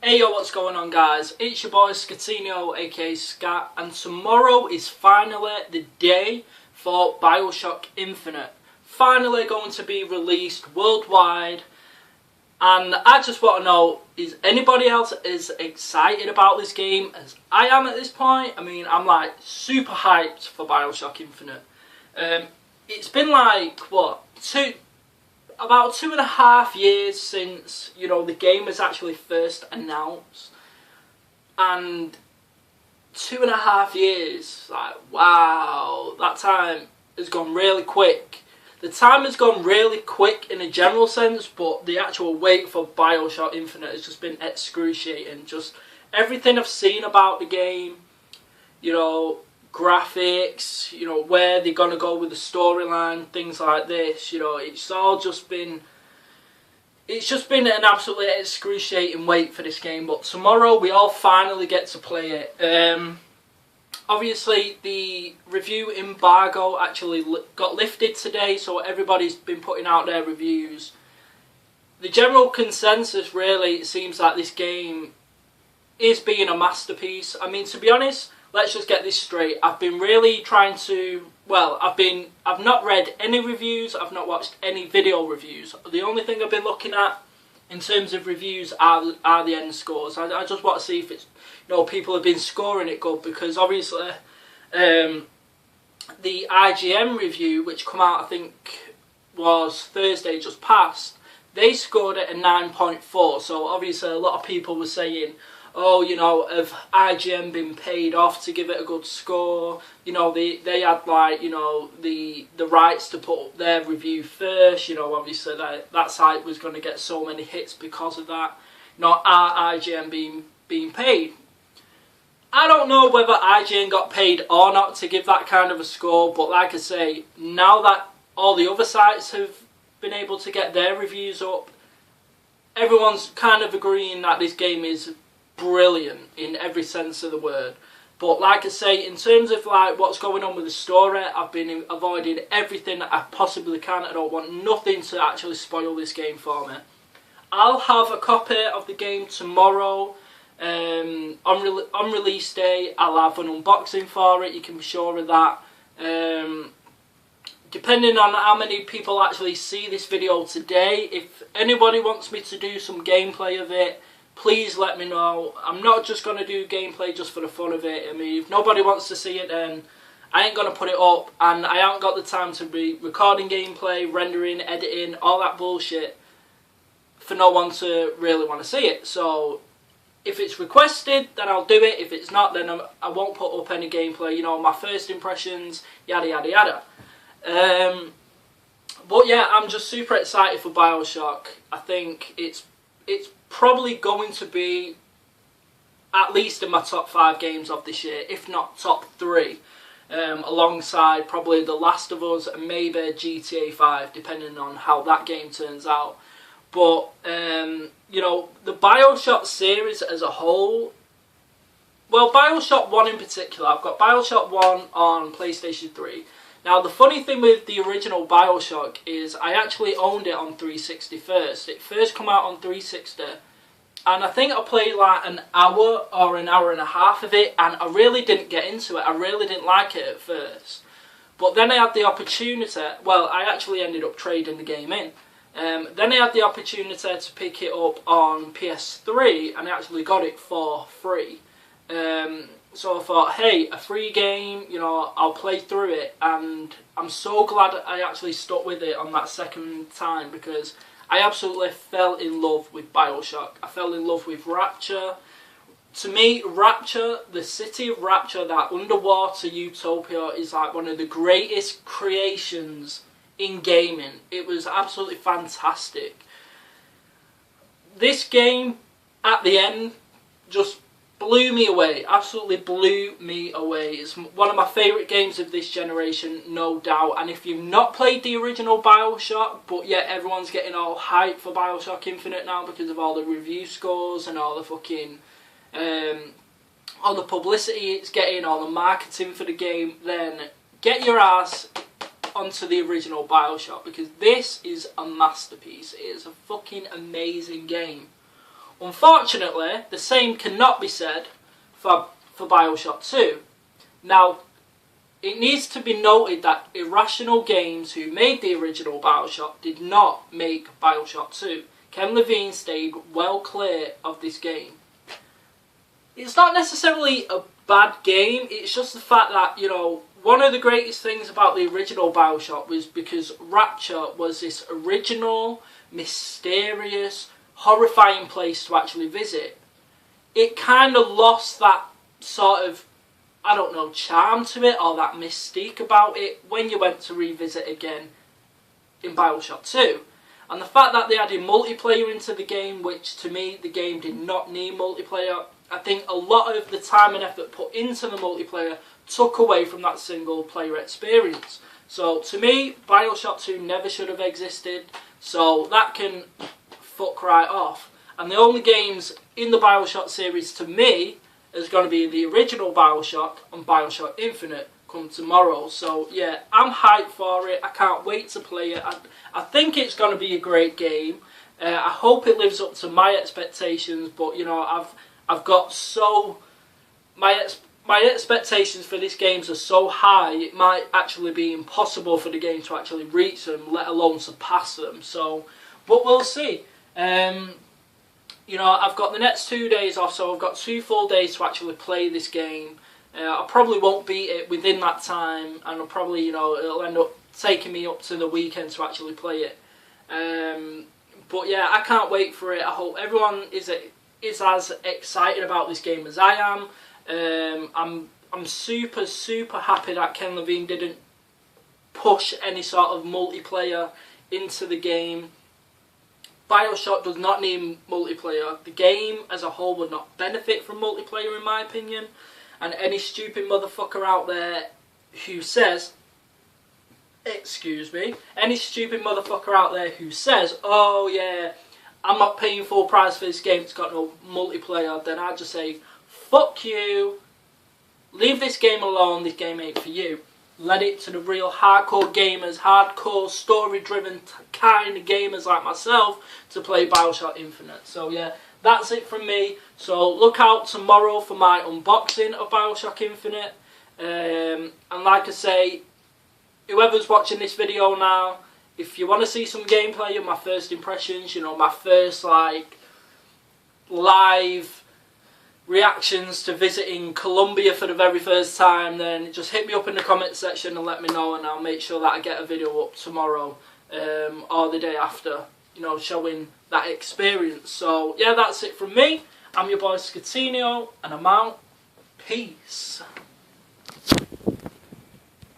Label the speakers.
Speaker 1: Hey yo, what's going on guys? It's your boy Scatino aka Scat, and tomorrow is finally the day for Bioshock Infinite. Finally going to be released worldwide, and I just want to know, is anybody else as excited about this game as I am at this point? I mean, I'm like super hyped for Bioshock Infinite. It's been like, what, about 2.5 years since, the game was actually first announced. And 2.5 years, like, wow, that time has gone really quick. The time has gone really quick in a general sense, but the actual wait for Bioshock Infinite has just been excruciating. Just everything I've seen about the game, graphics, where they're going to go with the storyline, things like this, it's just been an absolutely excruciating wait for this game. But tomorrow we all finally get to play it. Obviously the review embargo actually got lifted today, so everybody's been putting out their reviews. The general consensus really seems like this game is being a masterpiece. I mean, to be honest, let's just get this straight. I've been really trying to, I've not read any reviews, I've not watched any video reviews. The only thing I've been looking at in terms of reviews are the end scores. I just want to see if it's, people have been scoring it good, because obviously the IGN review, which come out I think was Thursday just past, they scored it a 9.4, so obviously a lot of people were saying, oh, have IGN been paid off to give it a good score? They had like, the rights to put up their review first. Obviously that site was going to get so many hits because of that. Are IGN being paid? I don't know whether IGN got paid or not to give that kind of a score, but like I say, now that all the other sites have been able to get their reviews up, everyone's kind of agreeing that this game is brilliant in every sense of the word. But like I say, in terms of like what's going on with the story, I've been avoiding everything that I possibly can. I don't want nothing to actually spoil this game for me. I'll have a copy of the game tomorrow. On release day, I'll have an unboxing for it, you can be sure of that. Depending on how many people actually see this video today, if anybody wants me to do some gameplay of it, please let me know. I'm not just going to do gameplay just for the fun of it. I mean, if nobody wants to see it, then I ain't going to put it up, and I haven't got the time to be recording gameplay, rendering, editing, all that bullshit for no one to really want to see it. So if it's requested, then I'll do it. If it's not, then I won't put up any gameplay, my first impressions, yada yada yada. But yeah, I'm just super excited for Bioshock. I think it's probably going to be at least in my top 5 games of this year, if not top 3, alongside probably The Last of Us and maybe GTA 5, depending on how that game turns out. But the Bioshock series as a whole, well, Bioshock 1 in particular, I've got Bioshock 1 on PlayStation 3. Now, the funny thing with the original Bioshock is I actually owned it on 360 first. It first came out on 360, and I think I played like an hour or an hour and a half of it, and I really didn't get into it. I really didn't like it at first. But then I had the opportunity, well, I actually ended up trading the game in. Then I had the opportunity to pick it up on PS3, and I actually got it for free. So I thought, hey, a free game, I'll play through it, and I'm so glad I actually stuck with it on that second time, because I absolutely fell in love with Bioshock. I fell in love with Rapture. To me, Rapture, the city of Rapture, that underwater utopia, is like one of the greatest creations in gaming. It was absolutely fantastic. This game, at the end, just blew me away, absolutely blew me away. It's one of my favourite games of this generation, no doubt. And if you've not played the original Bioshock, but yet everyone's getting all hyped for Bioshock Infinite now because of all the review scores and all the fucking, all the publicity it's getting, all the marketing for the game, then get your ass onto the original Bioshock, because this is a masterpiece. It is a fucking amazing game. Unfortunately, the same cannot be said for Bioshock 2. Now, it needs to be noted that Irrational Games, who made the original Bioshock, did not make Bioshock 2. Ken Levine stayed well clear of this game. It's not necessarily a bad game, it's just the fact that, you know, one of the greatest things about the original Bioshock was because Rapture was this original, mysterious, horrifying place to actually visit. It kind of lost that sort of, I don't know, charm to it, or that mystique about it when you went to revisit again in Bioshock 2. And the fact that they added multiplayer into the game, which to me, the game did not need multiplayer, I think a lot of the time and effort put into the multiplayer took away from that single player experience. So to me, Bioshock 2 never should have existed, so that can fuck right off. And the only games in the Bioshock series to me is going to be the original Bioshock and Bioshock Infinite come tomorrow. So yeah, I'm hyped for it. I can't wait to play it. I think it's going to be a great game. I hope it lives up to my expectations, but you know, I've got so my expectations for this game are so high, it might actually be impossible for the game to actually reach them, let alone surpass them. So, but we'll see. You know, I've got the next 2 days off, so I've got 2 full days to actually play this game. I probably won't beat it within that time, and I'll probably, you know, it'll end up taking me up to the weekend to actually play it. But yeah, I can't wait for it. I hope everyone is as excited about this game as I am. I'm super happy that Ken Levine didn't push any sort of multiplayer into the game. Bioshock does not need multiplayer. The game as a whole would not benefit from multiplayer in my opinion. And any stupid motherfucker out there who says, any stupid motherfucker out there who says, oh yeah, I'm not paying full price for this game, it's got no multiplayer, then I just say, fuck you, leave this game alone, this game ain't for you. Let it to the real hardcore gamers, hardcore story-driven kind of gamers like myself to play Bioshock Infinite. So yeah, that's it from me. So look out tomorrow for my unboxing of Bioshock Infinite. And like I say, whoever's watching this video now, if you want to see some gameplay of my first impressions, you know, my first like live reactions to visiting Colombia for the very first time, then just hit me up in the comment section and let me know, and I'll make sure that I get a video up tomorrow or the day after, you know, showing that experience. So yeah, that's it from me. I'm your boy Scatinio, and I'm out. Peace.